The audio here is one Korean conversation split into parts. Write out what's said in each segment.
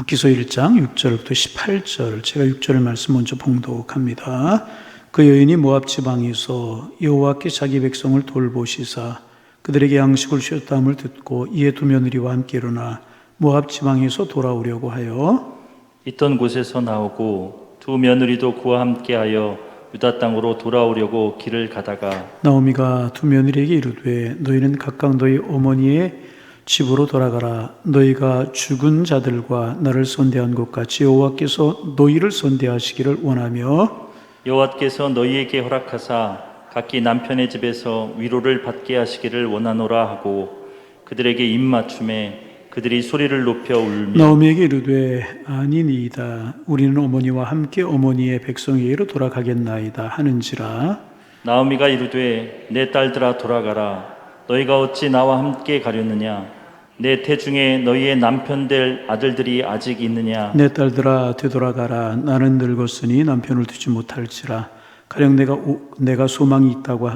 룻기서 1장 6절부터 18절, 제가 6절의 말씀 먼저 봉독합니다. 그 여인이 모압 지방에서 여호와께 자기 백성을 돌보시사 그들에게 양식을 주셨다함을 듣고 이에 두 며느리와 함께 일어나 모압 지방에서 돌아오려고 하여 있던 곳에서 나오고 두 며느리도 그와 함께하여 유다 땅으로 돌아오려고 길을 가다가 나오미가 두 며느리에게 이르되 너희는 각각 너희 어머니의 집으로 돌아가라. 너희가 죽은 자들과 나를 선대한 것 같이 여호와께서 너희를 선대하시기를 원하며 여호와께서 너희에게 허락하사 각기 남편의 집에서 위로를 받게 하시기를 원하노라 하고 그들에게 입맞춤에 그들이 소리를 높여 울며 나오미에게 이르되 아니니이다. 우리는 어머니와 함께 어머니의 백성에게로 돌아가겠나이다 하는지라. 나오미가 이르되 내 딸들아 돌아가라. 너희가 어찌 나와 함께 가려느냐. 내 태중에 너희의 남편 될 아들들이 아직 있느냐. 내 딸들아 되돌아가라. 나는 늙었으니 남편을 두지 못할지라. 가령 내가 소망이 있다고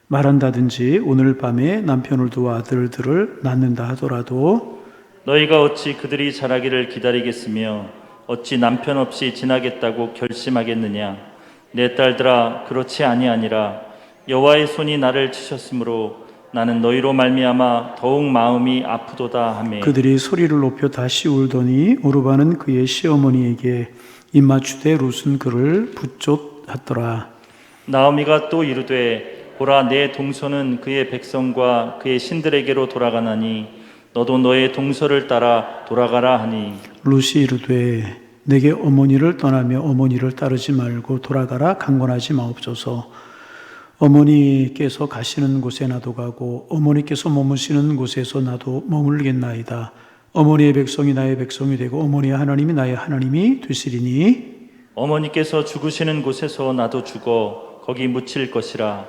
말한다든지 오늘 밤에 남편을 두어 아들들을 낳는다 하더라도 너희가 어찌 그들이 자라기를 기다리겠으며 어찌 남편 없이 지나겠다고 결심하겠느냐. 내 딸들아 그렇지 아니하니라. 여호와의 손이 나를 치셨으므로 나는 너희로 말미암아 더욱 마음이 아프도다 하매 그들이 소리를 높여 다시 울더니 오르바는 그의 시어머니에게 입맞추되 룻은 그를 붙쫓았더라. 나오미가 또 이르되 보라 내 동서는 그의 백성과 그의 신들에게로 돌아가나니 너도 너의 동서를 따라 돌아가라 하니 룻이 이르되 내게 어머니를 떠나며 어머니를 따르지 말고 돌아가라. 강권하지 마옵소서. 어머니께서 가시는 곳에 나도 가고 어머니께서 머무시는 곳에서 나도 머물겠나이다. 어머니의 백성이 나의 백성이 되고 어머니의 하나님이 나의 하나님이 되시리니 어머니께서 죽으시는 곳에서 나도 죽어 거기 묻힐 것이라.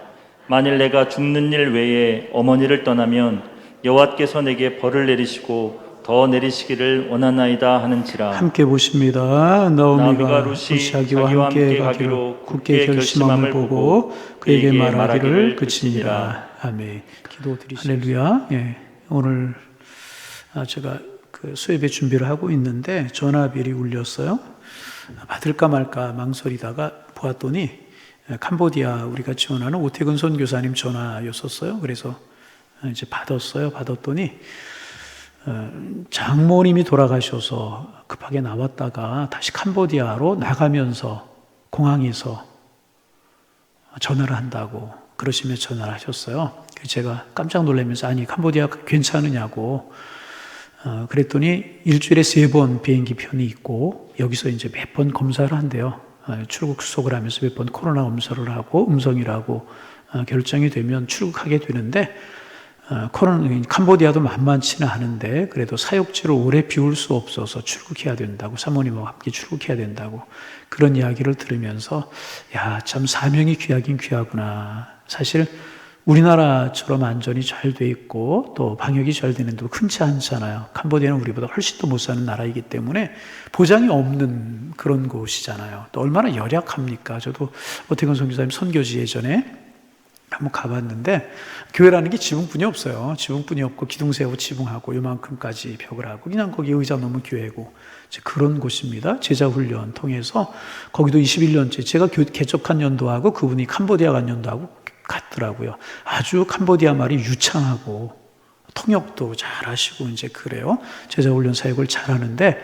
만일 내가 죽는 일 외에 어머니를 떠나면 여호와께서 내게 벌을 내리시고 더 내리시기를 원하나이다 하는지라. 함께 보십니다. 나오미가 룻이 자기와 함께 가기로 굳게 결심함을 보고 그에게 말하기를 그치니라. 아멘. 기도드리시죠. 할렐루야. 예, 오늘 제가 그 수협의 준비를 하고 있는데 전화벨이 울렸어요. 받을까 말까 망설이다가 보았더니 캄보디아 우리가 지원하는 오태근 선교사님 전화였었어요. 그래서 이제 받았더니 장모님이 돌아가셔서 급하게 나왔다가 다시 캄보디아로 나가면서 공항에서 전화를 한다고 그러시며 전화를 하셨어요. 제가 깜짝 놀라면서 아니 캄보디아 괜찮으냐고 그랬더니 일주일에 3번 비행기 편이 있고 여기서 이제 몇 번 검사를 한대요. 출국 수속을 하면서 몇 번 코로나 검사를 하고 음성이라고 결정이 되면 출국하게 되는데 캄보디아도 만만치는 않은데 그래도 사역지를 오래 비울 수 없어서 출국해야 된다고 사모님하고 함께 출국해야 된다고 그런 이야기를 들으면서 야, 참 사명이 귀하긴 귀하구나. 사실 우리나라처럼 안전이 잘 돼 있고 또 방역이 잘 되는 데도 흔치 않잖아요. 캄보디아는 우리보다 훨씬 더 못 사는 나라이기 때문에 보장이 없는 그런 곳이잖아요. 또 얼마나 열악합니까? 저도 오태근 선교사님 선교지 예전에 한번 가봤는데 교회라는 게 지붕뿐이 없어요. 지붕뿐이 없고 기둥 세우고 지붕하고 요만큼까지 벽을 하고 그냥 거기 의자 놓으면 교회고 그런 곳입니다. 제자훈련 통해서 거기도 21년째 제가 개척한 연도하고 그분이 캄보디아 간 연도하고 같더라고요. 아주 캄보디아 말이 유창하고 통역도 잘 하시고 이제 그래요. 제자훈련 사역을 잘 하는데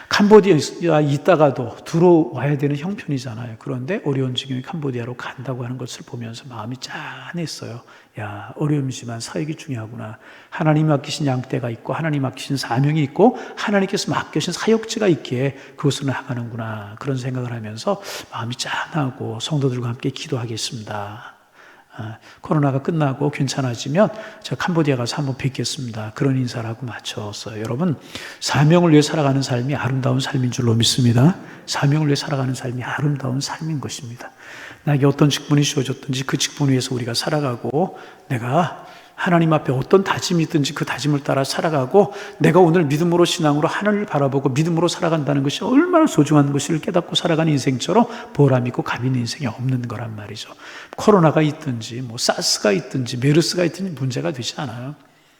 캄보디아에 있다가도 들어와야 되는 형편이잖아요. 그런데 어려운 지경에 캄보디아로 간다고 하는 것을 보면서 마음이 짠했어요. 야, 어려움이지만 사역이 중요하구나. 하나님이 맡기신 양떼가 있고 하나님 맡기신 사명이 있고 하나님께서 맡기신 사역지가 있기에 그것으로 나가는구나. 그런 생각을 하면서 마음이 짠하고 성도들과 함께 기도하겠습니다. 코로나가 끝나고 괜찮아지면 제가 캄보디아 가서 한번 뵙겠습니다. 그런 인사를 하고 마쳤어요. 여러분, 사명을 위해 살아가는 삶이 아름다운 삶인 줄로 믿습니다. 사명을 위해 살아가는 삶이 아름다운 삶인 것입니다. 나에게 어떤 직분이 주어졌든지 그 직분 위해서 우리가 살아가고 내가 하나님 앞에 어떤 다짐이 있든지 그 다짐을 따라 살아가고 내가 오늘 믿음으로 신앙으로 하나님을 바라보고 믿음으로 살아간다는 것이 얼마나 소중한 것을 깨닫고 살아가는 인생처럼 보람 있고 감 있는 인생이 없는 거란 말이죠. 코로나가 있든지 사스가 있든지 메르스가 있든지 문제가 되지 않아요.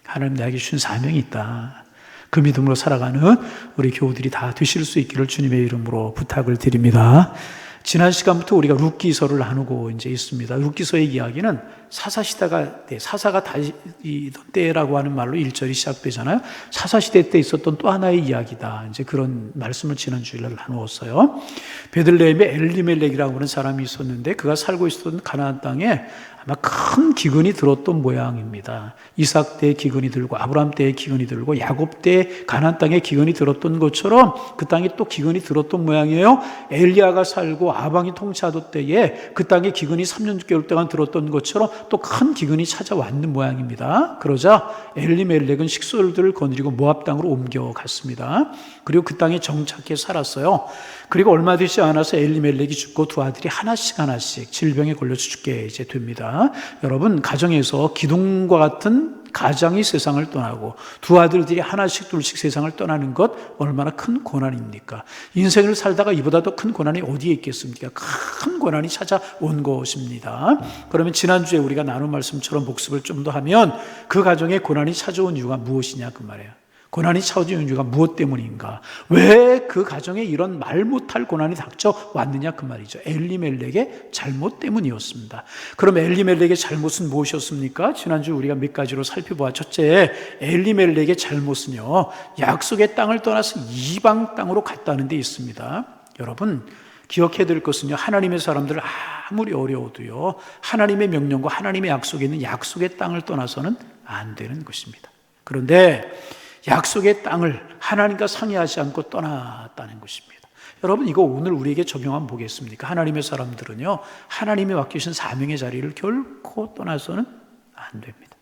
하나님 나에게 주신 사명이 있다. 그 믿음으로 살아가는 우리 교우들이 다 되실 수 있기를 주님의 이름으로 부탁을 드립니다. 지난 시간부터 우리가 룻기서를 나누고 이제 있습니다. 룻기서의 이야기는 사사가 다시던 때라고 하는 말로 1절이 시작되잖아요. 사사시대 때 있었던 또 하나의 이야기다. 이제 그런 말씀을 지난 주일날 나누었어요. 베들레헴에 엘리멜렉이라고 하는 사람이 있었는데 그가 살고 있었던 가나안 땅에 아마 큰 기근이 들었던 모양입니다. 이삭 때의 기근이 들고 아브라함 때의 기근이 들고 야곱 때 가나안 땅에 기근이 들었던 것처럼 그 땅에 또 기근이 들었던 모양이에요. 엘리야가 살고 아방이 통치하던 때에 그 땅에 기근이 3년 6개월 동안 들었던 것처럼 또 큰 기근이 찾아왔는 모양입니다. 그러자 엘리멜렉은 식솔들을 거느리고 모압 땅으로 옮겨갔습니다. 그리고 그 땅에 정착해 살았어요. 그리고 얼마 되지 않아서 엘리멜렉이 죽고 두 아들이 하나씩 질병에 걸려서 죽게 이제 됩니다. 여러분, 가정에서 기둥과 같은 가장이 세상을 떠나고 두 아들들이 하나씩 둘씩 세상을 떠나는 것 얼마나 큰 고난입니까? 인생을 살다가 이보다 더 큰 고난이 어디에 있겠습니까? 큰 고난이 찾아온 것입니다. 그러면 지난주에 우리가 나눈 말씀처럼 복습을 좀 더 하면 그 가정에 고난이 찾아온 이유가 무엇이냐 그 말이에요. 고난이 찾아온 이유가 무엇 때문인가? 왜 그 가정에 이런 말 못할 고난이 닥쳐왔느냐 그 말이죠. 엘리멜렉의 잘못 때문이었습니다. 그럼 엘리멜렉의 잘못은 무엇이었습니까? 지난주 우리가 몇 가지로 살펴보아. 첫째, 엘리멜렉의 잘못은요, 약속의 땅을 떠나서 이방 땅으로 갔다는 데 있습니다. 여러분, 기억해야 될 것은요, 하나님의 사람들 아무리 어려워도요, 하나님의 명령과 하나님의 약속에 있는 약속의 땅을 떠나서는 안 되는 것입니다. 그런데 약속의 땅을 하나님과 상의하지 않고 떠났다는 것입니다. 여러분, 이거 오늘 우리에게 적용하면 보겠습니까? 하나님의 사람들은요, 하나님이 맡기신 사명의 자리를 결코 떠나서는 안 됩니다.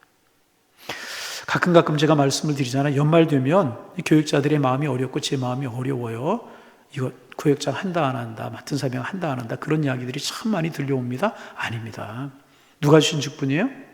가끔 제가 말씀을 드리잖아요. 연말 되면 교육자들의 마음이 어렵고 제 마음이 어려워요. 이거 구역장 한다 안 한다, 맡은 사명 한다 안 한다, 그런 이야기들이 참 많이 들려옵니다. 아닙니다. 누가 주신 직분이에요?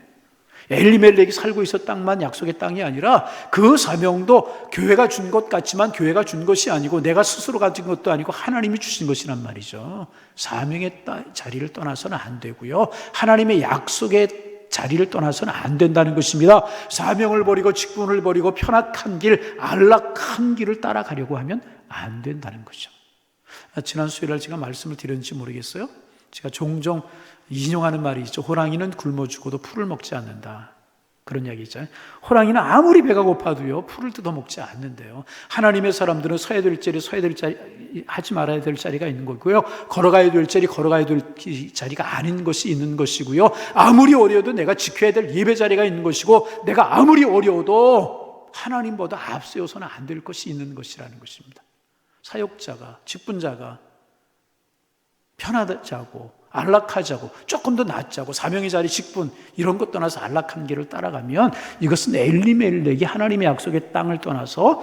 엘리멜렉이 살고 있었던 땅만 약속의 땅이 아니라 그 사명도 교회가 준 것 같지만 교회가 준 것이 아니고 내가 스스로 가진 것도 아니고 하나님이 주신 것이란 말이죠. 사명의 자리를 떠나서는 안 되고요, 하나님의 약속의 자리를 떠나서는 안 된다는 것입니다. 사명을 버리고 직분을 버리고 편악한 길, 안락한 길을 따라가려고 하면 안 된다는 거죠. 지난 수요일날 제가 말씀을 드렸는지 모르겠어요. 제가 종종 인용하는 말이 있죠. 호랑이는 굶어 죽어도 풀을 먹지 않는다. 그런 이야기 있잖아요. 호랑이는 아무리 배가 고파도요, 풀을 뜯어 먹지 않는데요. 하나님의 사람들은 서야 될 자리, 하지 말아야 될 자리가 있는 거고요. 걸어가야 될 자리, 걸어가야 될 자리가 아닌 것이 있는 것이고요. 아무리 어려워도 내가 지켜야 될 예배 자리가 있는 것이고, 내가 아무리 어려워도 하나님보다 앞세워서는 안 될 것이 있는 것이라는 것입니다. 사역자가, 직분자가 편하자고, 안락하자고, 조금 더 낫자고, 사명의 자리, 직분 이런 것 떠나서 안락한 길을 따라가면 이것은 엘리멜렉이 하나님의 약속의 땅을 떠나서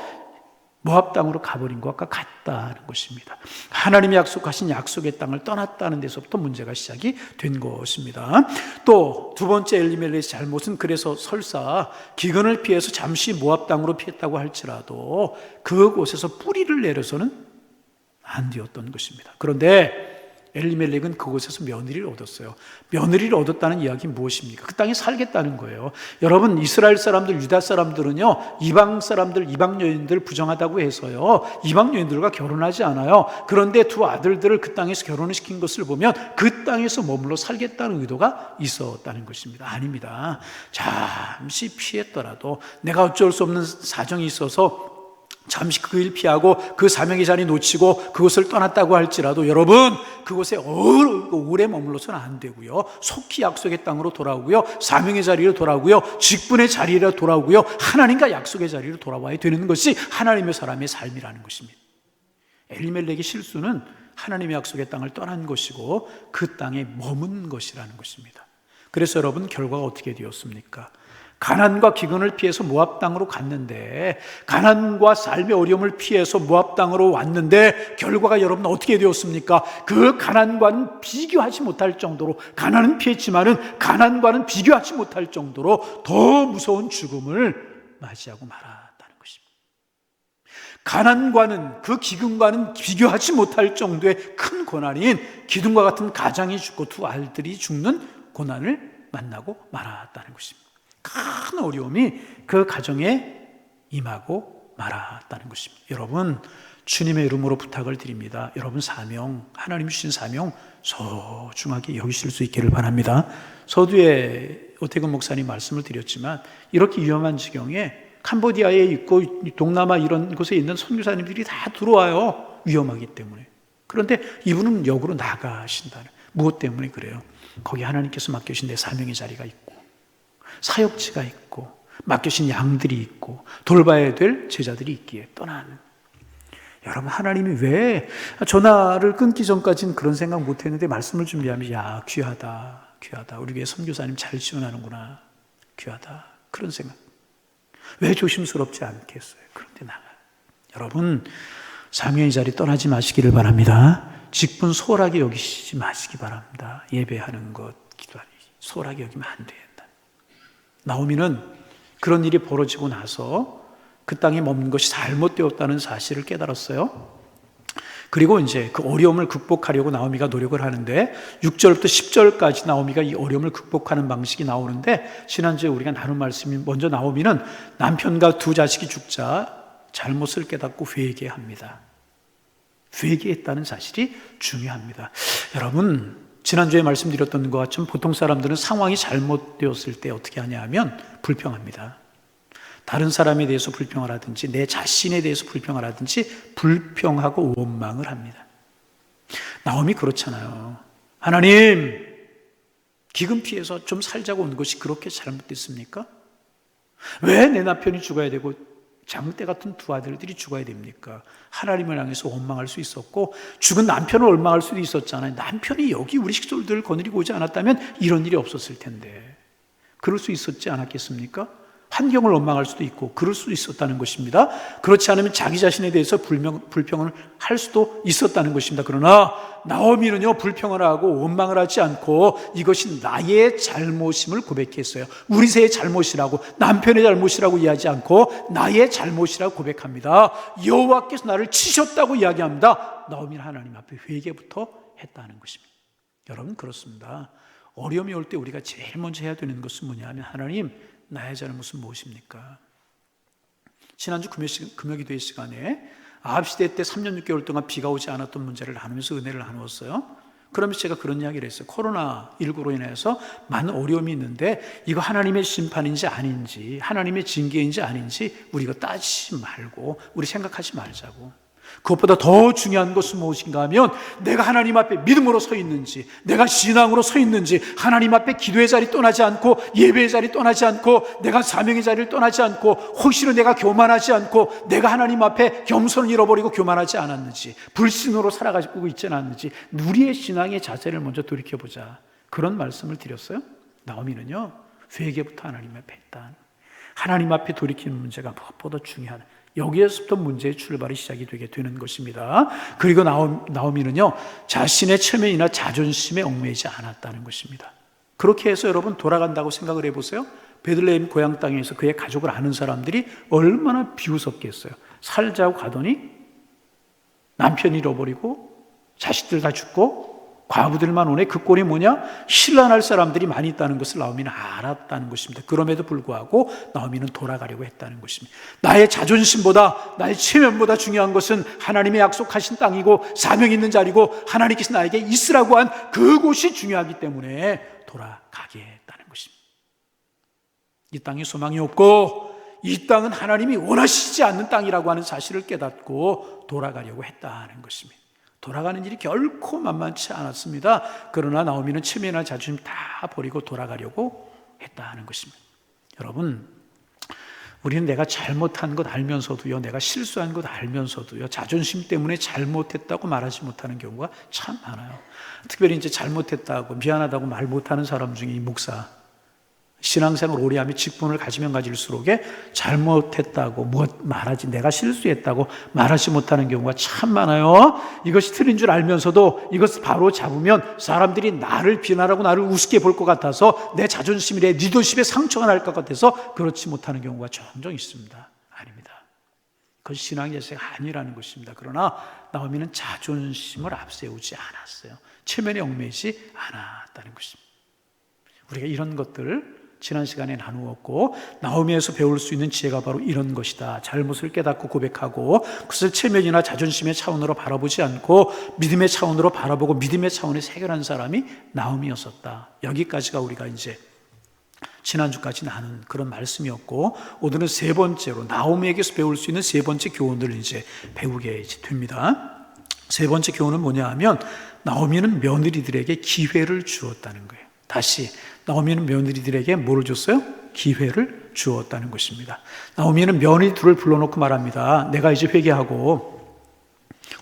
모압 땅으로 가버린 것과 같다는 것입니다. 하나님이 약속하신 약속의 땅을 떠났다는 데서부터 문제가 시작이 된 것입니다. 또 두 번째 엘리멜렉의 잘못은, 그래서 설사 기근을 피해서 잠시 모압 땅으로 피했다고 할지라도 그곳에서 뿌리를 내려서는 안 되었던 것입니다. 그런데 엘리멜렉은 그곳에서 며느리를 얻었어요. 며느리를 얻었다는 이야기는 무엇입니까? 그 땅에 살겠다는 거예요. 여러분, 이스라엘 사람들, 유다 사람들은요, 이방 사람들, 이방 여인들 부정하다고 해서요, 이방 여인들과 결혼하지 않아요. 그런데 두 아들들을 그 땅에서 결혼을 시킨 것을 보면 그 땅에서 머물러 살겠다는 의도가 있었다는 것입니다. 아닙니다. 잠시 피했더라도, 내가 어쩔 수 없는 사정이 있어서 잠시 그 일 피하고 그 사명의 자리 놓치고 그곳을 떠났다고 할지라도, 여러분, 그곳에 오래 머물러서는 안 되고요, 속히 약속의 땅으로 돌아오고요, 사명의 자리로 돌아오고요, 직분의 자리로 돌아오고요, 하나님과 약속의 자리로 돌아와야 되는 것이 하나님의 사람의 삶이라는 것입니다. 엘리멜렉의 실수는 하나님의 약속의 땅을 떠난 것이고 그 땅에 머문 것이라는 것입니다. 그래서 여러분, 결과가 어떻게 되었습니까? 가난과 기근을 피해서 모압 땅으로 갔는데, 가난과 삶의 어려움을 피해서 모압 땅으로 왔는데 결과가 여러분 어떻게 되었습니까? 그 가난과는 비교하지 못할 정도로, 가난은 피했지만은 가난과는 비교하지 못할 정도로 더 무서운 죽음을 맞이하고 말았다는 것입니다. 가난과는, 그 기근과는 비교하지 못할 정도의 큰 고난인 기둥과 같은 가장이 죽고 두 아들이 죽는 고난을 만나고 말았다는 것입니다. 큰 어려움이 그 가정에 임하고 말았다는 것입니다. 여러분, 주님의 이름으로 부탁을 드립니다. 여러분 사명, 하나님 주신 사명 소중하게 여기실 수 있기를 바랍니다. 서두에 오태근 목사님 말씀을 드렸지만 이렇게 위험한 지경에 캄보디아에 있고 동남아 이런 곳에 있는 선교사님들이 다 들어와요. 위험하기 때문에. 그런데 이분은 역으로 나가신다는. 무엇 때문에 그래요? 거기 하나님께서 맡겨신 내 사명의 자리가 있고 사역지가 있고 맡겨신 양들이 있고 돌봐야 될 제자들이 있기에 떠나는. 여러분, 하나님이 왜 전화를 끊기 전까지는 그런 생각 못했는데 말씀을 준비하면 야, 귀하다, 귀하다, 우리 교회 선교사님 잘 지원하는구나, 귀하다, 그런 생각. 왜 조심스럽지 않겠어요? 그런데 나가요. 여러분, 사명의 자리 떠나지 마시기를 바랍니다. 직분 소홀하게 여기시지 마시기 바랍니다. 예배하는 것, 기도하는 것 소홀하게 여기면 안 된다. 나오미는 그런 일이 벌어지고 나서 그 땅에 머문 것이 잘못되었다는 사실을 깨달았어요. 그리고 이제 그 어려움을 극복하려고 나오미가 노력을 하는데 6절부터 10절까지 나오미가 이 어려움을 극복하는 방식이 나오는데, 지난주에 우리가 나눈 말씀이, 먼저 나오미는 남편과 두 자식이 죽자 잘못을 깨닫고 회개합니다. 회개했다는 사실이 중요합니다. 여러분, 지난주에 말씀드렸던 것처럼 보통 사람들은 상황이 잘못되었을 때 어떻게 하냐 하면 불평합니다. 다른 사람에 대해서 불평을 하든지 내 자신에 대해서 불평을 하든지 불평하고 원망을 합니다. 나오미 그렇잖아요. 하나님, 기근 피해서 좀 살자고 온 것이 그렇게 잘못됐습니까? 왜 내 남편이 죽어야 되고 장때 같은 두 아들들이 죽어야 됩니까? 하나님을 향해서 원망할 수 있었고, 죽은 남편을 원망할 수도 있었잖아요. 남편이 여기 우리 식솔들을 거느리고 오지 않았다면 이런 일이 없었을 텐데, 그럴 수 있었지 않았겠습니까? 환경을 원망할 수도 있고 그럴 수도 있었다는 것입니다. 그렇지 않으면 자기 자신에 대해서 불평을 할 수도 있었다는 것입니다. 그러나 나오미는요, 불평을 하고 원망을 하지 않고 이것이 나의 잘못임을 고백했어요. 우리 세의 잘못이라고, 남편의 잘못이라고 이야기하지 않고 나의 잘못이라고 고백합니다. 여호와께서 나를 치셨다고 이야기합니다. 나오미는 하나님 앞에 회개부터 했다는 것입니다. 여러분, 그렇습니다. 어려움이 올 때 우리가 제일 먼저 해야 되는 것은 뭐냐 하면, 하나님, 나의 잘못은 무엇입니까? 지난주 금요기도회 시간에 아합시대 때 3년 6개월 동안 비가 오지 않았던 문제를 나누면서 은혜를 나누었어요. 그러면서 제가 그런 이야기를 했어요. 코로나19로 인해서 많은 어려움이 있는데 이거 하나님의 심판인지 아닌지, 하나님의 징계인지 아닌지 우리 이거 따지지 말고, 우리 생각하지 말자고. 그것보다 더 중요한 것은 무엇인가 하면, 내가 하나님 앞에 믿음으로 서 있는지, 내가 신앙으로 서 있는지, 하나님 앞에 기도의 자리 떠나지 않고 예배의 자리 떠나지 않고 내가 사명의 자리를 떠나지 않고, 혹시나 내가 교만하지 않고 내가 하나님 앞에 겸손을 잃어버리고 교만하지 않았는지, 불신으로 살아가고 있지는 않는지, 우리의 신앙의 자세를 먼저 돌이켜보자, 그런 말씀을 드렸어요. 나오미는요, 회개부터 하나님 앞에 했다. 하나님 앞에 돌이키는 문제가 무엇보다 중요하다. 여기에서부터 문제의 출발이 시작이 되게 되는 것입니다. 그리고 나오미는요, 자신의 체면이나 자존심에 얽매이지 않았다는 것입니다. 그렇게 해서 여러분, 돌아간다고 생각을 해보세요. 베들레헴 고향 땅에서 그의 가족을 아는 사람들이 얼마나 비웃었겠어요. 살자고 가더니 남편 잃어버리고 자식들 다 죽고 과부들만 오네. 그 꼴이 뭐냐? 신란할 사람들이 많이 있다는 것을 나오미는 알았다는 것입니다. 그럼에도 불구하고 나오미는 돌아가려고 했다는 것입니다. 나의 자존심보다, 나의 체면보다 중요한 것은 하나님의 약속하신 땅이고 사명 있는 자리고 하나님께서 나에게 있으라고 한 그곳이 중요하기 때문에 돌아가게 했다는 것입니다. 이 땅에 소망이 없고 이 땅은 하나님이 원하시지 않는 땅이라고 하는 사실을 깨닫고 돌아가려고 했다는 것입니다. 돌아가는 일이 결코 만만치 않았습니다. 그러나 나오미는 체면이나 자존심 다 버리고 돌아가려고 했다는 것입니다. 여러분, 우리는 내가 잘못한 것 알면서도요, 내가 실수한 것 알면서도요, 자존심 때문에 잘못했다고 말하지 못하는 경우가 참 많아요. 특별히 이제 잘못했다고, 미안하다고 말 못하는 사람 중에 이 목사, 신앙생활 오래 하면 직분을 가지면 가질수록 잘못했다고 말하지, 내가 실수했다고 말하지 못하는 경우가 참 많아요. 이것이 틀린 줄 알면서도 이것을 바로 잡으면 사람들이 나를 비난하고 나를 우습게 볼 것 같아서 내 자존심이, 내 리더십에 상처가 날 것 같아서 그렇지 못하는 경우가 종종 있습니다. 아닙니다. 그것이 신앙의 자세가 아니라는 것입니다. 그러나 나오미는 자존심을 앞세우지 않았어요. 체면에 얽매이지 않았다는 것입니다. 우리가 이런 것들을 지난 시간에 나누었고, 나오미에서 배울 수 있는 지혜가 바로 이런 것이다. 잘못을 깨닫고 고백하고 그것을 체면이나 자존심의 차원으로 바라보지 않고 믿음의 차원으로 바라보고 믿음의 차원에서 해결한 사람이 나오미였었다. 여기까지가 우리가 이제 지난주까지 나눈 그런 말씀이었고, 오늘은 세 번째로 나오미에게서 배울 수 있는 세 번째 교훈을 이제 배우게 됩니다. 세 번째 교훈은 뭐냐 하면, 나오미는 며느리들에게 기회를 주었다는 거예요. 다시, 나오미는 며느리들에게 뭐를 줬어요? 기회를 주었다는 것입니다. 나오미는 며느리 둘을 불러놓고 말합니다. 내가 이제 회개하고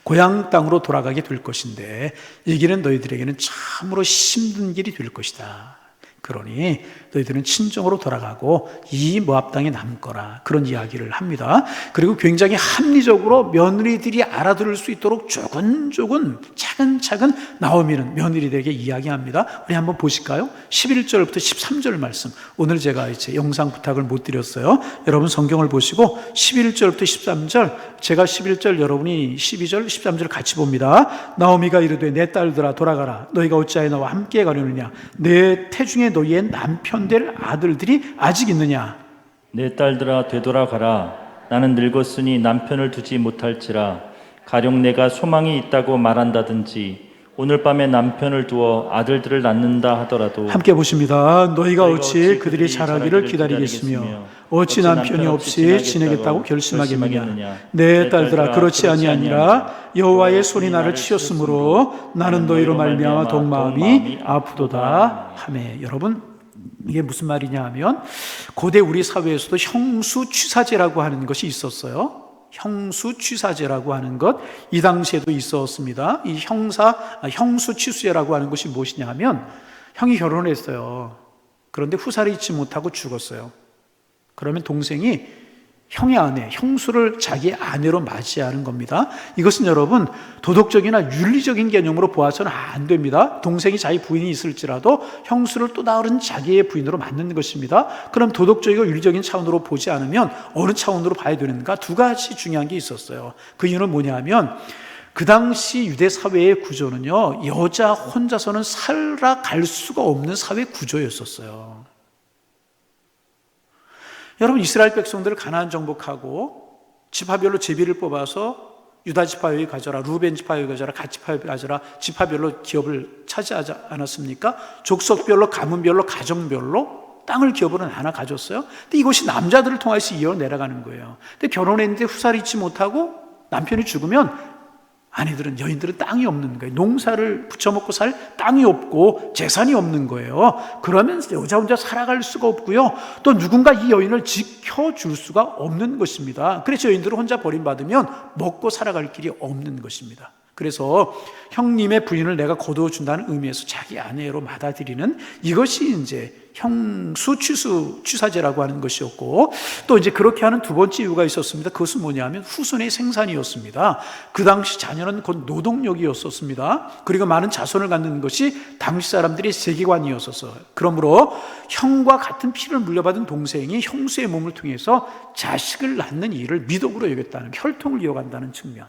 고향 땅으로 돌아가게 될 것인데 이 길은 너희들에게는 참으로 힘든 길이 될 것이다. 그러니 너희들은 친정으로 돌아가고 이 모압 땅에 남거라. 그런 이야기를 합니다. 그리고 굉장히 합리적으로 며느리들이 알아들을 수 있도록 조근조근 차근차근 나오미는 며느리들에게 이야기합니다. 우리 한번 보실까요? 11절부터 13절 말씀. 오늘 제가 이제 영상 부탁을 못 드렸어요. 여러분 성경을 보시고 11절부터 13절, 제가 11절, 여러분이 12절, 13절 같이 봅니다. 나오미가 이르되 내 딸들아 돌아가라. 너희가 어찌하여 나와 함께 가려느냐. 내 태중에 너희의 남편 될 아들들이 아직 있느냐. 내 딸들아 되돌아가라. 나는 늙었으니 남편을 두지 못할지라. 가령 내가 소망이 있다고 말한다든지 오늘 밤에 남편을 두어 아들들을 낳는다 하더라도 함께 보십니다. 너희가 어찌 그들이 자라기를 기다리겠으며 어찌 남편이 없이 지내겠다고 결심하겠느냐. 내 딸들아 그렇지 아니하니라. 여호와의 손이 나를 치었으므로 나는 너희로 말미암아 동마음이 아프도다 하매. 여러분, 이게 무슨 말이냐 하면, 고대 우리 사회에서도 형수취사제라고 하는 것이 있었어요. 형수취사제라고 하는 것, 이 당시에도 있었습니다. 이 형수취수제라고 하는 것이 무엇이냐 하면, 형이 결혼을 했어요. 그런데 후사를 잊지 못하고 죽었어요. 그러면 동생이 형의 아내, 형수를 자기 아내로 맞이하는 겁니다. 이것은 여러분 도덕적이나 윤리적인 개념으로 보아서는 안 됩니다. 동생이 자기 부인이 있을지라도 형수를 또 다른 자기의 부인으로 맞는 것입니다. 그럼 도덕적이고 윤리적인 차원으로 보지 않으면 어느 차원으로 봐야 되는가? 두 가지 중요한 게 있었어요. 그 이유는 뭐냐면, 그 당시 유대 사회의 구조는요, 여자 혼자서는 살아갈 수가 없는 사회 구조였었어요. 여러분, 이스라엘 백성들을 가나안 정복하고 지파별로 제비를 뽑아서 유다 지파 여기 가져라, 루벤 지파 여기 가져라, 갓 지파 여기 가져라, 지파별로 기업을 차지하지 않았습니까? 족속별로, 가문별로, 가정별로 땅을 기업으로 나눠 가졌어요. 근데 이것이 남자들을 통해서 이어 내려가는 거예요. 근데 결혼했는데 후사를 잊지 못하고 남편이 죽으면 아내들은, 여인들은 땅이 없는 거예요. 농사를 부쳐먹고 살 땅이 없고 재산이 없는 거예요. 그러면 여자 혼자 살아갈 수가 없고요. 또 누군가 이 여인을 지켜줄 수가 없는 것입니다. 그래서 여인들은 혼자 버림받으면 먹고 살아갈 길이 없는 것입니다. 그래서 형님의 부인을 내가 거두어준다는 의미에서 자기 아내로 받아들이는, 이것이 이제 형수취사제라고 하는 것이었고, 또 이제 그렇게 하는 두 번째 이유가 있었습니다. 그것은 뭐냐면 후손의 생산이었습니다. 그 당시 자녀는 곧 노동력이었었습니다. 그리고 많은 자손을 갖는 것이 당시 사람들의 세계관이었어서, 그러므로 형과 같은 피를 물려받은 동생이 형수의 몸을 통해서 자식을 낳는 일을 미덕으로 여겼다는, 혈통을 이어간다는 측면,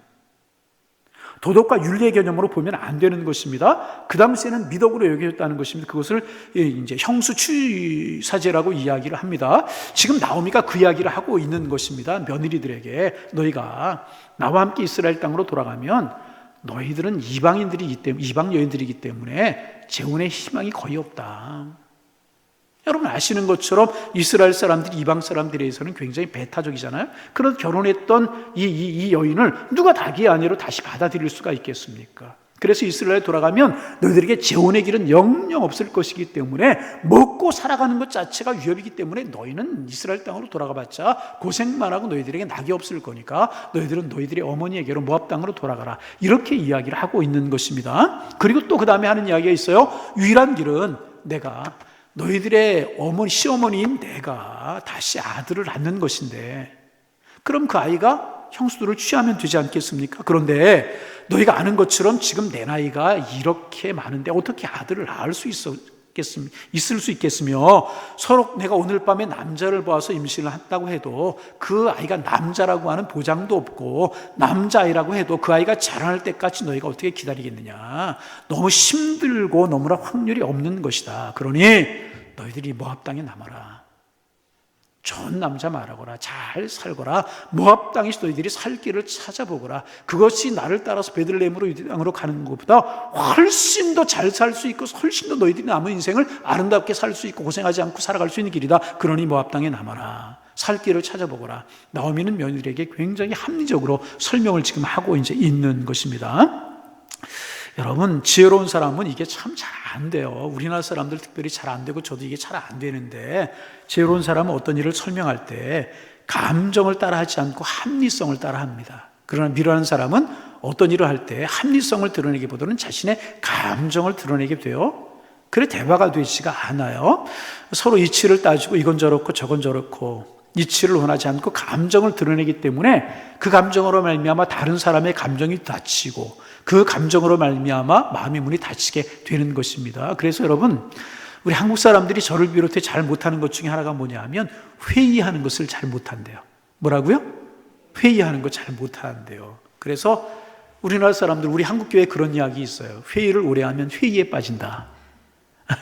도덕과 윤리의 개념으로 보면 안 되는 것입니다. 그 당시에는 미덕으로 여겨졌다는 것입니다. 그것을 이제 형수취사제라고 이야기를 합니다. 지금 나오미가 그 이야기를 하고 있는 것입니다. 며느리들에게, 너희가 나와 함께 이스라엘 땅으로 돌아가면 너희들은 이방인들이기 때문에, 이방 여인들이기 때문에 재혼의 희망이 거의 없다. 여러분 아시는 것처럼 이스라엘 사람들이 이방 사람들에게서는 굉장히 배타적이잖아요. 그런 결혼했던 이 여인을 누가 자기 아내로 다시 받아들일 수가 있겠습니까? 그래서 이스라엘에 돌아가면 너희들에게 재혼의 길은 영영 없을 것이기 때문에, 먹고 살아가는 것 자체가 위협이기 때문에 너희는 이스라엘 땅으로 돌아가봤자 고생만 하고 너희들에게 낙이 없을 거니까 너희들은 너희들의 어머니에게로 모압 땅으로 돌아가라. 이렇게 이야기를 하고 있는 것입니다. 그리고 또 그 다음에 하는 이야기가 있어요. 유일한 길은 내가, 너희들의 어머니, 시어머니인 내가 다시 아들을 낳는 것인데, 그럼 그 아이가 형수들을 취하면 되지 않겠습니까? 그런데 너희가 아는 것처럼 지금 내 나이가 이렇게 많은데 어떻게 아들을 낳을 수 있을 수 있겠으며, 서로 내가 오늘 밤에 남자를 보아서 임신을 했다고 해도 그 아이가 남자라고 하는 보장도 없고, 남자아이라고 해도 그 아이가 자라날 때까지 너희가 어떻게 기다리겠느냐. 너무 힘들고 너무나 확률이 없는 것이다. 그러니 너희들이 모압 땅에 남아라. 좋은 남자 말하거라. 잘 살거라. 모압 땅에서 너희들이 살 길을 찾아보거라. 그것이 나를 따라서 베들레헴으로 유대 땅으로 가는 것보다 훨씬 더 잘 살 수 있고 훨씬 더 너희들이 남은 인생을 아름답게 살 수 있고 고생하지 않고 살아갈 수 있는 길이다. 그러니 모압 땅에 남아라. 살 길을 찾아보거라. 나오미는 며느리에게 굉장히 합리적으로 설명을 지금 하고 이제 있는 것입니다. 여러분, 지혜로운 사람은 이게 참 잘 안 돼요. 우리나라 사람들 특별히 잘 안 되고 저도 이게 잘 안 되는데, 지혜로운 사람은 어떤 일을 설명할 때 감정을 따라하지 않고 합리성을 따라합니다. 그러나 미련한 사람은 어떤 일을 할 때 합리성을 드러내기보다는 자신의 감정을 드러내게 돼요. 그래 대화가 되지가 않아요. 서로 이치를 따지고 이건 저렇고 저건 저렇고 이치를 원하지 않고 감정을 드러내기 때문에 그 감정으로 말미암아 다른 사람의 감정이 다치고 그 감정으로 말미암아 마음의 문이 닫히게 되는 것입니다. 그래서 여러분, 우리 한국 사람들이 저를 비롯해 잘 못하는 것 중에 하나가 뭐냐 하면 회의하는 것을 잘 못한대요. 뭐라고요? 회의하는 거 잘 못한대요. 그래서 우리나라 사람들, 우리 한국교회에 그런 이야기 있어요. 회의를 오래 하면 회의에 빠진다.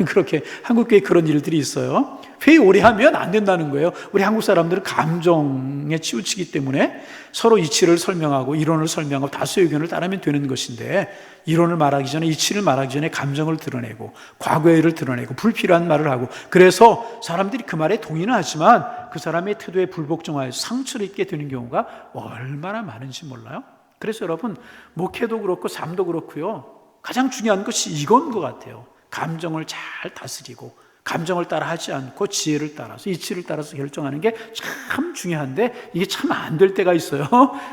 그렇게 한국교회에 그런 일들이 있어요. 회의 오래 하면 안 된다는 거예요. 우리 한국 사람들은 감정에 치우치기 때문에 서로 이치를 설명하고 이론을 설명하고 다수의 의견을 따르면 되는 것인데, 이론을 말하기 전에, 이치를 말하기 전에 감정을 드러내고 과거의 일을 드러내고 불필요한 말을 하고, 그래서 사람들이 그 말에 동의는 하지만 그 사람의 태도에 불복종하여 상처를 입게 되는 경우가 얼마나 많은지 몰라요? 그래서 여러분, 목회도 그렇고 삶도 그렇고요, 가장 중요한 것이 이건 것 같아요. 감정을 잘 다스리고 감정을 따라 하지 않고 지혜를 따라서, 이치를 따라서 결정하는 게 참 중요한데 이게 참 안 될 때가 있어요.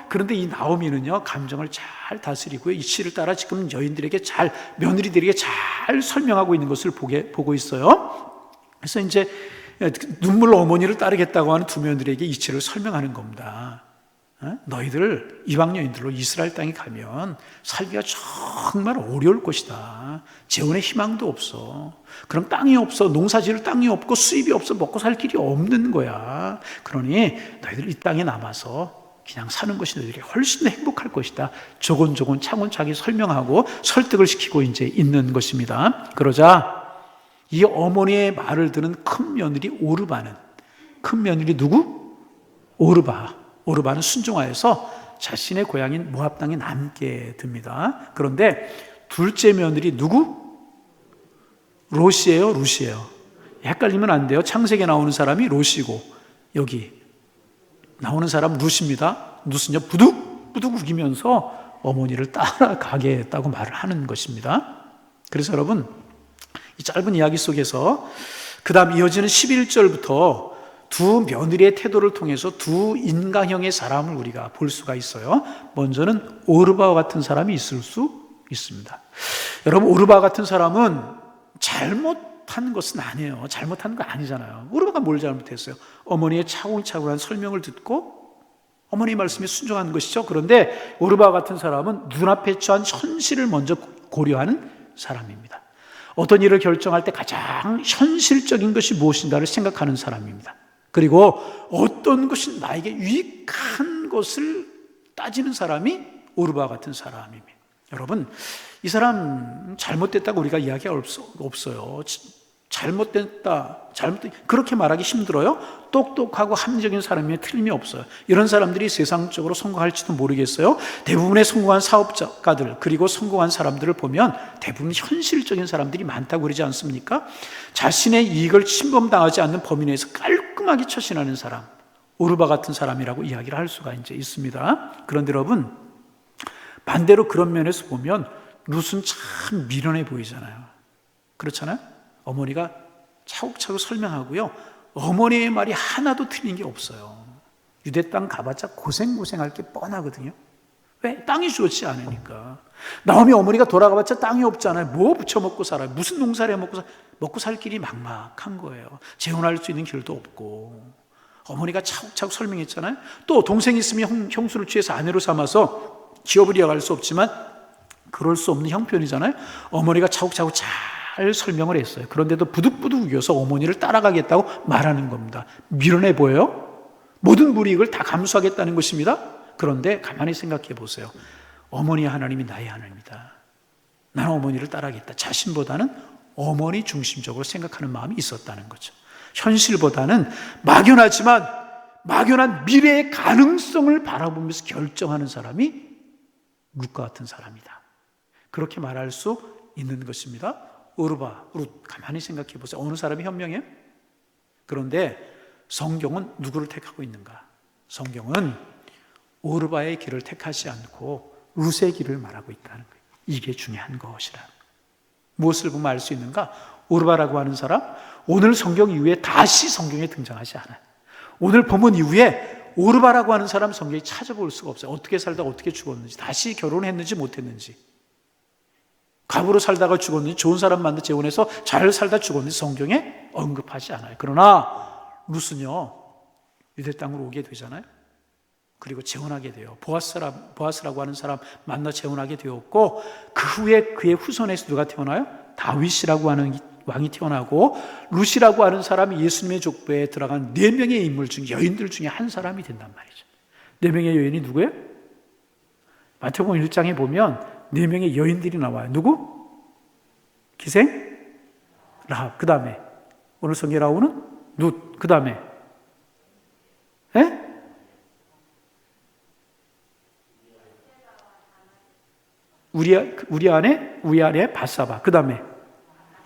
그런데 이 나오미는요, 감정을 잘 다스리고 이치를 따라 지금 여인들에게 잘, 며느리들에게 잘 설명하고 있는 것을 보고 있어요. 그래서 이제 눈물로 어머니를 따르겠다고 하는 두 며느리에게 이치를 설명하는 겁니다. 너희들 이방 여인들로 이스라엘 땅에 가면 살기가 정말 어려울 것이다. 재혼의 희망도 없어. 그럼 땅이 없어. 농사 지을 땅이 없고 수입이 없어. 먹고 살 길이 없는 거야. 그러니 너희들 이 땅에 남아서 그냥 사는 것이 너희들이 훨씬 더 행복할 것이다. 조곤조곤 차근차근 설명하고 설득을 시키고 이제 있는 것입니다. 그러자 이 어머니의 말을 들은 큰 며느리 오르바는, 큰 며느리 누구? 오르바는 순종하여서 자신의 고향인 모압 땅에 남게 됩니다. 그런데 둘째 며느리 누구? 롯이에요, 룻이에요? 헷갈리면 안 돼요. 창세기에 나오는 사람이 롯이고 여기 나오는 사람 룻입니다. 룻은요, 부득부득 우기면서 어머니를 따라가겠다고 말을 하는 것입니다. 그래서 여러분, 이 짧은 이야기 속에서 그 다음 이어지는 11절부터 두 며느리의 태도를 통해서 두 인간형의 사람을 우리가 볼 수가 있어요. 먼저는 오르바와 같은 사람이 있을 수 있습니다. 여러분, 오르바 같은 사람은 잘못한 것은 아니에요. 잘못한 거 아니잖아요. 오르바가 뭘 잘못했어요? 어머니의 차곡차곡한 설명을 듣고 어머니의 말씀에 순종하는 것이죠. 그런데 오르바 같은 사람은 눈앞에 처한 현실을 먼저 고려하는 사람입니다. 어떤 일을 결정할 때 가장 현실적인 것이 무엇인가를 생각하는 사람입니다. 그리고 어떤 것이 나에게 유익한 것을 따지는 사람이 오르바 같은 사람입니다. 여러분, 이 사람 잘못됐다고 우리가 이야기할 수 없어요. 잘못됐다, 그렇게 말하기 힘들어요. 똑똑하고 합리적인 사람이면 틀림이 없어요. 이런 사람들이 세상적으로 성공할지도 모르겠어요. 대부분의 성공한 사업가들, 그리고 성공한 사람들을 보면 대부분 현실적인 사람들이 많다고 그러지 않습니까? 자신의 이익을 침범당하지 않는 범위 내에서 깔끔하게 처신하는 사람, 오르바 같은 사람이라고 이야기를 할 수가 이제 있습니다. 그런데 여러분, 반대로 그런 면에서 보면 룻은 참 미련해 보이잖아요. 그렇잖아요? 어머니가 차곡차곡 설명하고요, 어머니의 말이 하나도 틀린 게 없어요. 유대 땅 가봤자 고생할 게 뻔하거든요. 왜? 땅이 좋지 않으니까. 나오미 어머니가 돌아가봤자 땅이 없잖아요. 뭐 부쳐 먹고 살아요? 무슨 농사를 해 먹고 살 길이 막막한 거예요. 재혼할 수 있는 길도 없고. 어머니가 차곡차곡 설명했잖아요. 또 동생이 있으면 형수를 취해서 아내로 삼아서 기업을 이어갈 수 없지만 그럴 수 없는 형편이잖아요. 어머니가 차곡차곡 잘 설명을 했어요. 그런데도 부득부득 우겨서 어머니를 따라가겠다고 말하는 겁니다. 미련해 보여요? 모든 불이익을 다 감수하겠다는 것입니다. 그런데 가만히 생각해 보세요. 어머니의 하나님이 나의 하나님이다. 나는 어머니를 따라가겠다. 자신보다는 어머니 중심적으로 생각하는 마음이 있었다는 거죠. 현실보다는 막연한 미래의 가능성을 바라보면서 결정하는 사람이 룻과 같은 사람이다. 그렇게 말할 수 있는 것입니다. 오르바, 룻, 가만히 생각해 보세요. 어느 사람이 현명해요? 그런데 성경은 누구를 택하고 있는가? 성경은 오르바의 길을 택하지 않고 룻의 길을 말하고 있다는 거예요. 이게 중요한 것이라. 무엇을 보면 알 수 있는가? 오르바라고 하는 사람, 오늘 성경 이후에 다시 성경에 등장하지 않아요. 오늘 본문 이후에 오르바라고 하는 사람 성경에 찾아볼 수가 없어요. 어떻게 살다가 어떻게 죽었는지, 다시 결혼했는지 못했는지, 갑으로 살다가 죽었는지, 좋은 사람 만나 재혼해서 잘 살다 죽었는지 성경에 언급하지 않아요. 그러나 룻은요, 유대 땅으로 오게 되잖아요. 그리고 재혼하게 돼요. 보아스라고 하는 사람 만나 재혼하게 되었고, 그 후에 그의 후손에서 누가 태어나요? 다윗이라고 하는 왕이 태어나고, 룻이라고 하는 사람이 예수님의 족보에 들어간 4명의 인물 중, 여인들 중에 한 사람이 된단 말이죠. 4명의 여인이 누구예요? 마태복음 1장에 보면 4명의 여인들이 나와요. 누구? 기생? 라합. 그 다음에 오늘 성경에 나오는 룻. 그 다음에 우리 안에 바사바. 그 다음에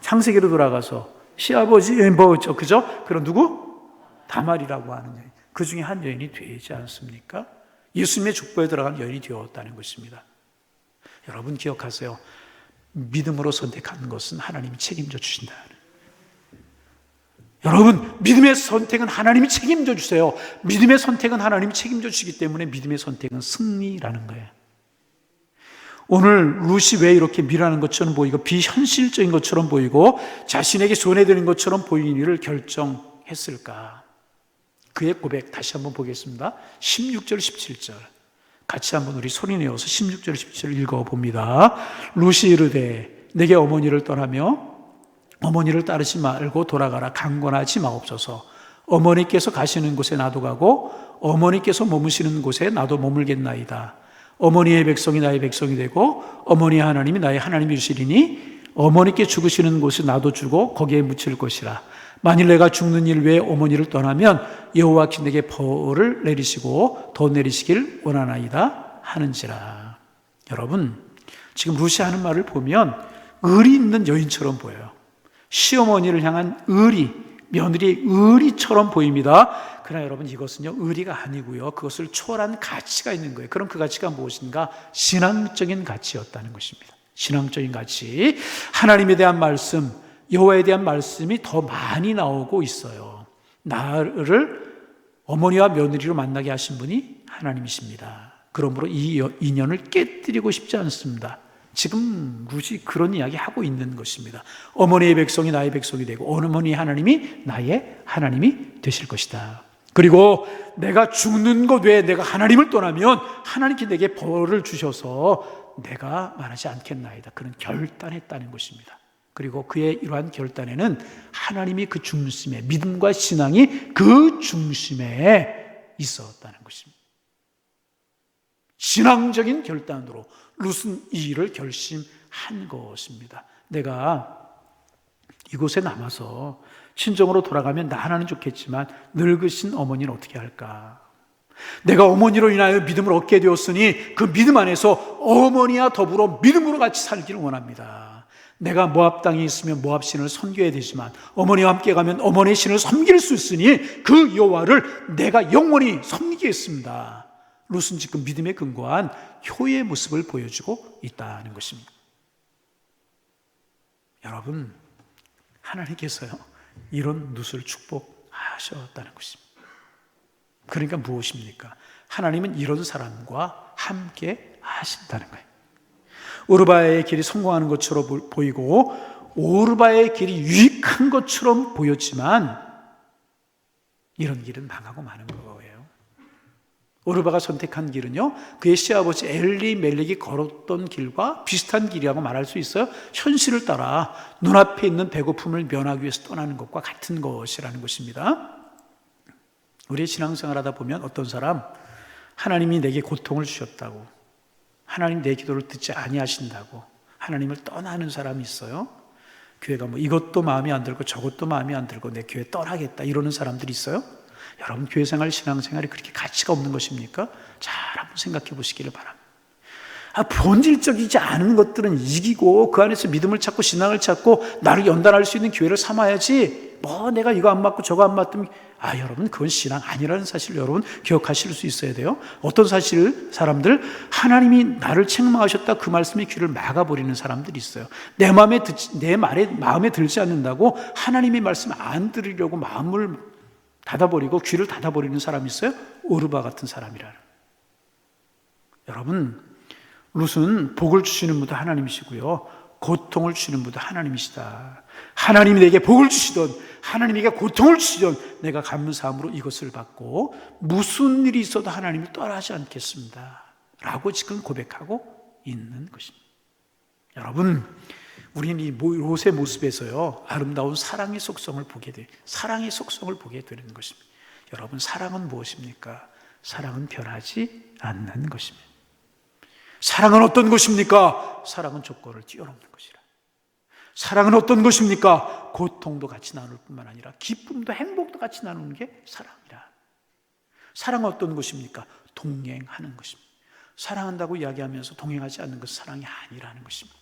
창세기로 돌아가서 시아버지 뭐죠, 그죠? 그럼 누구? 다말이라고 하는 여인. 그 중에 한 여인이 되지 않습니까? 예수님의 족보에 들어간 여인이 되었다는 것입니다. 여러분 기억하세요. 믿음으로 선택하는 것은 하나님이 책임져 주신다. 여러분, 믿음의 선택은 하나님이 책임져 주세요. 믿음의 선택은 하나님이 책임져 주시기 때문에 믿음의 선택은 승리라는 거예요. 오늘 룻이 왜 이렇게 미련한 것처럼 보이고 비현실적인 것처럼 보이고 자신에게 손해되는 것처럼 보이는 일을 결정했을까? 그의 고백 다시 한번 보겠습니다. 16절 17절 같이 한번 우리 소리 내어서 16절 17절 읽어봅니다. 룻이 이르되 내게 어머니를 떠나며 어머니를 따르지 말고 돌아가라. 강권하지 마옵소서. 어머니께서 가시는 곳에 나도 가고 어머니께서 머무시는 곳에 나도 머물겠나이다. 어머니의 백성이 나의 백성이 되고 어머니의 하나님이 나의 하나님이 되시리니 어머니께 죽으시는 곳에 나도 죽고 거기에 묻힐 것이라. 만일 내가 죽는 일 외에 어머니를 떠나면 여호와께 내게 벌을 내리시고 더 내리시길 원하나이다 하는지라. 여러분, 지금 룻이 하는 말을 보면 의리 있는 여인처럼 보여요. 시어머니를 향한 의리, 며느리의 의리처럼 보입니다. 그러나 여러분, 이것은요 의리가 아니고요, 그것을 초월한 가치가 있는 거예요. 그럼 그 가치가 무엇인가? 신앙적인 가치였다는 것입니다. 신앙적인 가치. 하나님에 대한 말씀, 여호와에 대한 말씀이 더 많이 나오고 있어요. 나를 어머니와 며느리로 만나게 하신 분이 하나님이십니다. 그러므로 이 인연을 깨뜨리고 싶지 않습니다. 지금 룻이 그런 이야기 하고 있는 것입니다. 어머니의 백성이 나의 백성이 되고 어머니의 하나님이 나의 하나님이 되실 것이다. 그리고 내가 죽는 것 외에 내가 하나님을 떠나면 하나님께 내게 벌을 주셔서 내가 말하지 않겠나이다. 그런 결단했다는 것입니다. 그리고 그의 이러한 결단에는 하나님이 그 중심에, 믿음과 신앙이 그 중심에 있었다는 것입니다. 신앙적인 결단으로 룻은 이 일을 결심한 것입니다. 내가 이곳에 남아서 친정으로 돌아가면 나 하나는 좋겠지만 늙으신 어머니는 어떻게 할까? 내가 어머니로 인하여 믿음을 얻게 되었으니 그 믿음 안에서 어머니와 더불어 믿음으로 같이 살기를 원합니다. 내가 모압 땅에 있으면 모압 신을 섬겨야 되지만 어머니와 함께 가면 어머니의 신을 섬길 수 있으니 그 여호와를 내가 영원히 섬기겠습니다. 룻은 지금 믿음에 근거한 효의 모습을 보여주고 있다는 것입니다. 여러분, 하나님께서요 이런 룻을 축복하셨다는 것입니다. 그러니까 무엇입니까? 하나님은 이런 사람과 함께 하신다는 거예요. 오르바의 길이 성공하는 것처럼 보이고 오르바의 길이 유익한 것처럼 보였지만 이런 길은 망하고 마는 거예요. 오르바가 선택한 길은요, 그의 시아버지 엘리멜렉이 걸었던 길과 비슷한 길이라고 말할 수 있어요. 현실을 따라 눈앞에 있는 배고픔을 면하기 위해서 떠나는 것과 같은 것이라는 것입니다. 우리의 신앙생활 하다 보면 어떤 사람, 하나님이 내게 고통을 주셨다고, 하나님 내 기도를 듣지 아니하신다고 하나님을 떠나는 사람이 있어요. 교회가 뭐 이것도 마음에 안 들고 저것도 마음에 안 들고 내 교회 떠나겠다 이러는 사람들이 있어요? 여러분 교회 생활, 신앙 생활이 그렇게 가치가 없는 것입니까? 잘 한번 생각해 보시기를 바랍니다. 본질적이지 않은 것들은 이기고 그 안에서 믿음을 찾고 신앙을 찾고 나를 연단할 수 있는 기회를 삼아야지, 뭐 내가 이거 안 맞고 저거 안 맞으면 여러분 그건 신앙 아니라는 사실을 여러분 기억하실 수 있어야 돼요. 어떤 사실 사람들, 하나님이 나를 책망하셨다 그 말씀에 귀를 막아버리는 사람들이 있어요. 내 마음에 들지 않는다고 하나님의 말씀 안 들으려고 마음을 닫아버리고 귀를 닫아버리는 사람이 있어요. 오르바 같은 사람이라는. 여러분, 룻은 복을 주시는 분도 하나님이시고요, 고통을 주시는 분도 하나님이시다. 하나님이 내게 복을 주시던 하나님에게 고통을 주시던 내가 감사함으로 이것을 받고 무슨 일이 있어도 하나님을 떠나지 않겠습니다 라고 지금 고백하고 있는 것입니다. 여러분, 우리는 이 롯의 모습에서요 아름다운 사랑의 속성을 보게 되는 것입니다. 여러분, 사랑은 무엇입니까? 사랑은 변하지 않는 것입니다. 사랑은 어떤 것입니까? 사랑은 조건을 뛰어넘는 것이라. 사랑은 어떤 것입니까? 고통도 같이 나눌 뿐만 아니라 기쁨도 행복도 같이 나누는 게 사랑이라. 사랑은 어떤 것입니까? 동행하는 것입니다. 사랑한다고 이야기하면서 동행하지 않는 것은 사랑이 아니라는 것입니다.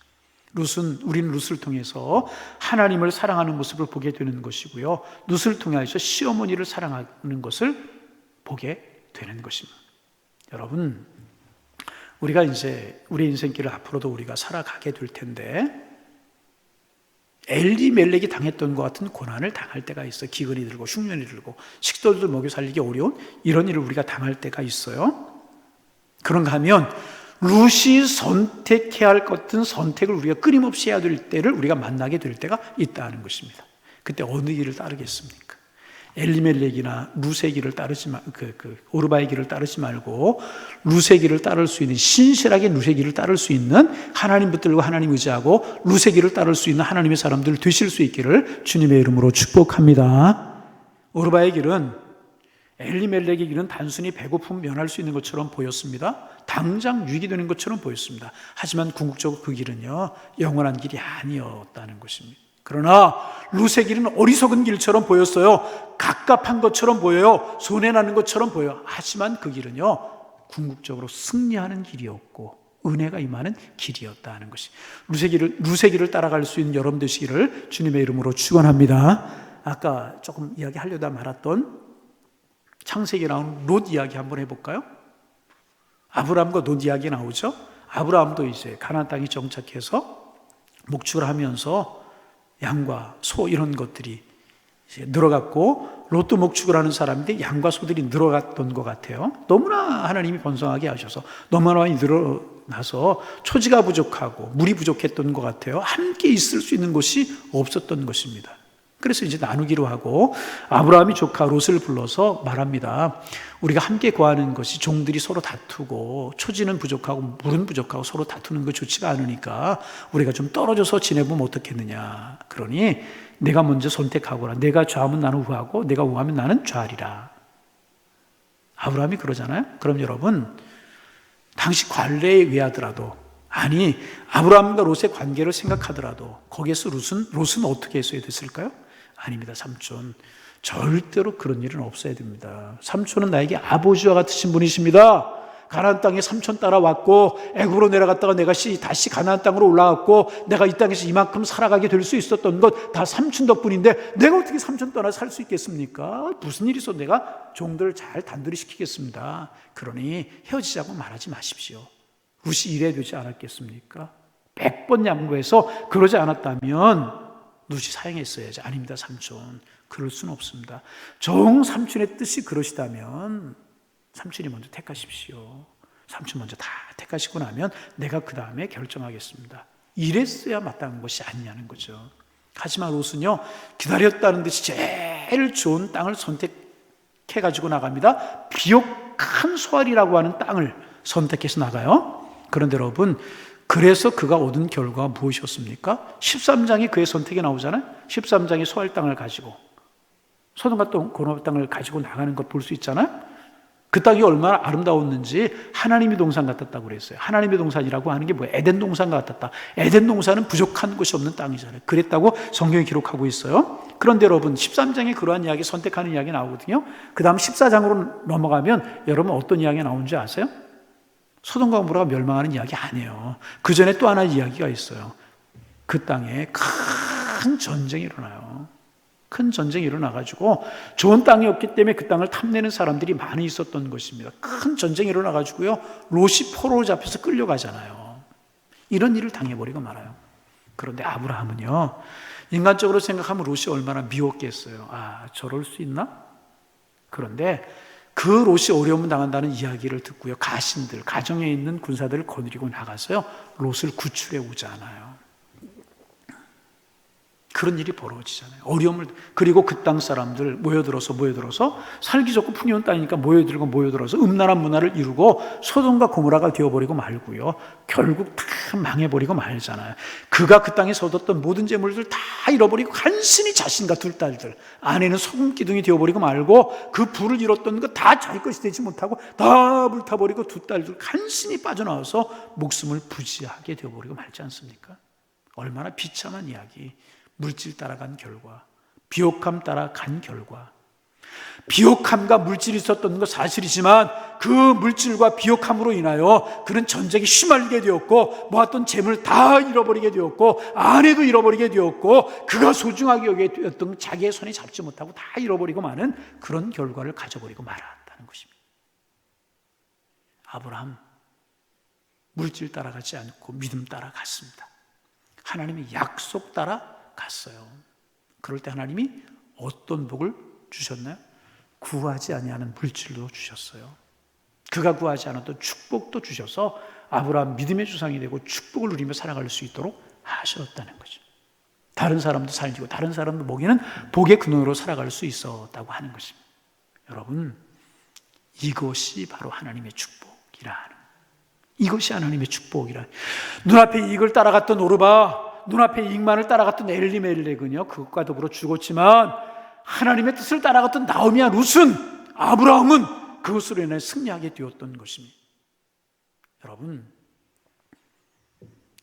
우리는 룻을 통해서 하나님을 사랑하는 모습을 보게 되는 것이고요, 룻을 통해서 시어머니를 사랑하는 것을 보게 되는 것입니다. 여러분, 우리가 이제 우리 인생길을 앞으로도 우리가 살아가게 될 텐데, 엘리멜렉이 당했던 것 같은 고난을 당할 때가 있어요. 기근이 들고 흉년이 들고 식도들 먹여 살리기 어려운 이런 일을 우리가 당할 때가 있어요. 그런가 하면 룻이 선택해야 할 것은 선택을 우리가 끊임없이 해야 될 때를 우리가 만나게 될 때가 있다는 것입니다. 그때 어느 길을 따르겠습니까? 엘리멜렉이나 룻의 길을 따르지 오르바의 길을 따르지 말고 룻의 길을 따를 수 있는, 신실하게 룻의 길을 따를 수 있는, 하나님 붙들고 하나님 의지하고 룻의 길을 따를 수 있는 하나님의 사람들 되실 수 있기를 주님의 이름으로 축복합니다. 오르바의 길은, 엘리멜렉의 길은 단순히 배고픔 면할 수 있는 것처럼 보였습니다. 당장 유익이 되는 것처럼 보였습니다. 하지만 궁극적으로 그 길은요 영원한 길이 아니었다는 것입니다. 그러나 룻의 길은 어리석은 길처럼 보였어요. 갑갑한 것처럼 보여요. 손해나는 것처럼 보여요. 하지만 그 길은요 궁극적으로 승리하는 길이었고 은혜가 임하는 길이었다는 것이, 룻의 길을 따라갈 수 있는 여러분 되시기를 주님의 이름으로 축원합니다. 아까 조금 이야기하려다 말았던 창세기에 나온 롯 이야기 한번 해볼까요? 아브라함과 롯 이야기 나오죠. 아브라함도 이제 가나안 땅에 정착해서 목축을 하면서 양과 소 이런 것들이 이제 늘어갔고, 롯도 목축을 하는 사람인데 양과 소들이 늘어갔던 것 같아요. 너무나 하나님이 번성하게 하셔서 너무나 많이 늘어나서 초지가 부족하고 물이 부족했던 것 같아요. 함께 있을 수 있는 곳이 없었던 것입니다. 그래서 이제 나누기로 하고 아브라함이 조카 롯을 불러서 말합니다. 우리가 함께 거하는 것이 종들이 서로 다투고 초지는 부족하고 물은 부족하고 서로 다투는 거 좋지가 않으니까 우리가 좀 떨어져서 지내보면 어떻겠느냐. 그러니 내가 먼저 선택하거라. 내가 좌하면 나는 우하고 내가 우하면 나는 좌하리라. 아브라함이 그러잖아요. 그럼 여러분, 당시 관례에 의하더라도, 아니 아브라함과 롯의 관계를 생각하더라도 거기에서 롯은 어떻게 했어야 됐을까요? 아닙니다. 삼촌, 절대로 그런 일은 없어야 됩니다. 삼촌은 나에게 아버지와 같으신 분이십니다. 가나안 땅에 삼촌 따라왔고 애굽으로 내려갔다가 내가 다시 가나안 땅으로 올라갔고 내가 이 땅에서 이만큼 살아가게 될 수 있었던 것 다 삼촌 덕분인데 내가 어떻게 삼촌 떠나 살 수 있겠습니까? 무슨 일이 있어도 내가 종들을 잘 단둘이 시키겠습니다. 그러니 헤어지자고 말하지 마십시오. 룻이 이래야 되지 않았겠습니까? 100번 양보해서 그러지 않았다면 룻이 사양했어야지. 아닙니다, 삼촌. 그럴 수는 없습니다. 정 삼촌의 뜻이 그러시다면 삼촌이 먼저 택하십시오. 삼촌 먼저 다 택하시고 나면 내가 그 다음에 결정하겠습니다. 이랬어야 마땅한 것이 아니냐는 거죠. 하지만 롯은요 기다렸다는 듯이 제일 좋은 땅을 선택해가지고 나갑니다. 비옥한 소알이라고 하는 땅을 선택해서 나가요. 그런데 여러분, 그래서 그가 얻은 결과가 무엇이었습니까? 13장에 그의 선택이 나오잖아요. 13장에 소알 땅을 가지고 소돔과 고모라 땅을 가지고 나가는 것 볼 수 있잖아요. 그 땅이 얼마나 아름다웠는지 하나님의 동산 같았다고 그랬어요. 하나님의 동산이라고 하는 게 뭐예요? 에덴 동산 같았다. 에덴 동산은 부족한 것이 없는 땅이잖아요. 그랬다고 성경이 기록하고 있어요. 그런데 여러분 13장에 그러한 이야기 선택하는 이야기 나오거든요. 그 다음 14장으로 넘어가면 여러분 어떤 이야기가 나오는지 아세요? 소돔과 고모라가 멸망하는 이야기 아니에요. 그 전에 또 하나 이야기가 있어요. 그 땅에 큰 전쟁이 일어나요. 큰 전쟁이 일어나가지고 좋은 땅이었기 때문에 그 땅을 탐내는 사람들이 많이 있었던 것입니다. 큰 전쟁이 일어나가지고요, 롯이 포로로 잡혀서 끌려가잖아요. 이런 일을 당해버리고 말아요. 그런데 아브라함은요, 인간적으로 생각하면 롯이 얼마나 미웠겠어요. 아, 저럴 수 있나? 그런데 그 롯이 어려움을 당한다는 이야기를 듣고요, 가신들, 가정에 있는 군사들을 거느리고 나가서요, 롯을 구출해 오잖아요. 그런 일이 벌어지잖아요. 어려움을, 그리고 그 땅 사람들 모여들어서 살기 좋고 풍요한 땅이니까 모여들어서 음란한 문화를 이루고 소돔과 고모라가 되어버리고 말고요, 결국 다 망해버리고 말잖아요. 그가 그 땅에서 얻었던 모든 재물들 다 잃어버리고 간신히 자신과 둘 딸들, 아내는 소금 기둥이 되어버리고 말고 그 부를 잃었던 거 다 자기 것이 되지 못하고 다 불타버리고 두 딸들 간신히 빠져나와서 목숨을 부지하게 되어버리고 말지 않습니까? 얼마나 비참한 이야기. 물질 따라간 결과, 비옥함 따라간 결과. 비옥함과 물질이 있었던 건 사실이지만 그 물질과 비옥함으로 인하여 그는 전쟁에 휘말리게 되었고, 모았던 재물 다 잃어버리게 되었고, 아내도 잃어버리게 되었고, 그가 소중하게 여겼던 자기의 손에 잡지 못하고 다 잃어버리고 마는 그런 결과를 가져버리고 말았다는 것입니다. 아브라함, 물질 따라가지 않고 믿음 따라갔습니다. 하나님의 약속 따라 갔어요. 그럴 때 하나님이 어떤 복을 주셨나요? 구하지 아니하는 물질도 주셨어요. 그가 구하지 않았던 축복도 주셔서 아브라함 믿음의 조상이 되고 축복을 누리며 살아갈 수 있도록 하셨다는 거죠. 다른 사람도 살리고 다른 사람도 먹이는 복의 근원으로 살아갈 수 있었다고 하는 것입니다. 여러분, 이것이 바로 하나님의 축복이라 하는, 이것이 하나님의 축복이라. 눈앞에 이익을 따라갔던 오르바, 눈앞에 이익만을 따라갔던 엘리멜렉은요, 그것과 더불어 죽었지만 하나님의 뜻을 따라갔던 나오미와 룻은, 아브라함은 그것으로 인해 승리하게 되었던 것입니다. 여러분,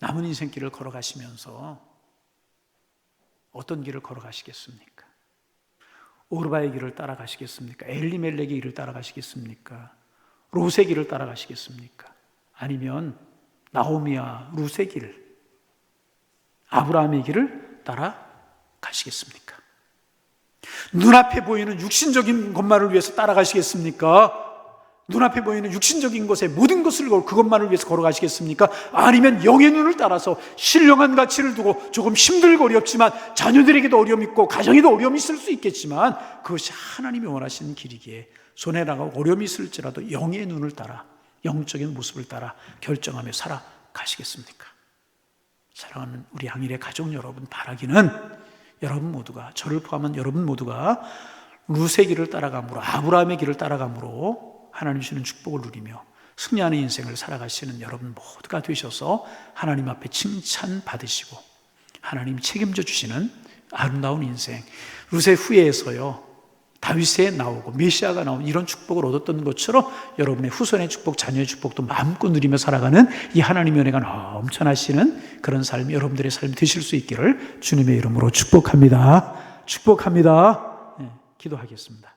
남은 인생길을 걸어가시면서 어떤 길을 걸어가시겠습니까? 오르바의 길을 따라가시겠습니까? 엘리멜렉의 길을 따라가시겠습니까? 롯의 길을 따라가시겠습니까? 아니면 나오미와 룻의 길을, 아브라함의 길을 따라가시겠습니까? 눈앞에 보이는 육신적인 것만을 위해서 따라가시겠습니까? 눈앞에 보이는 육신적인 것에 모든 것을 걸고 그것만을 위해서 걸어가시겠습니까? 아니면 영의 눈을 따라서 신령한 가치를 두고 조금 힘들고 어렵지만 자녀들에게도 어려움이 있고 가정에도 어려움이 있을 수 있겠지만 그것이 하나님이 원하시는 길이기에 손해 나가고 어려움이 있을지라도 영의 눈을 따라, 영적인 모습을 따라 결정하며 살아가시겠습니까? 사랑하는 우리 항일의 가족 여러분, 바라기는 여러분 모두가, 저를 포함한 여러분 모두가 룻의 길을 따라감으로, 아브라함의 길을 따라감으로 하나님 주시는 축복을 누리며 승리하는 인생을 살아가시는 여러분 모두가 되셔서 하나님 앞에 칭찬받으시고 하나님 책임져 주시는 아름다운 인생, 룻의 후예에서요 다윗에 나오고 메시아가 나온 이런 축복을 얻었던 것처럼 여러분의 후손의 축복, 자녀의 축복도 마음껏 누리며 살아가는 이 하나님의 은혜가 넘쳐나시는 그런 삶이 여러분들의 삶이 되실 수 있기를 주님의 이름으로 축복합니다. 축복합니다. 네, 기도하겠습니다.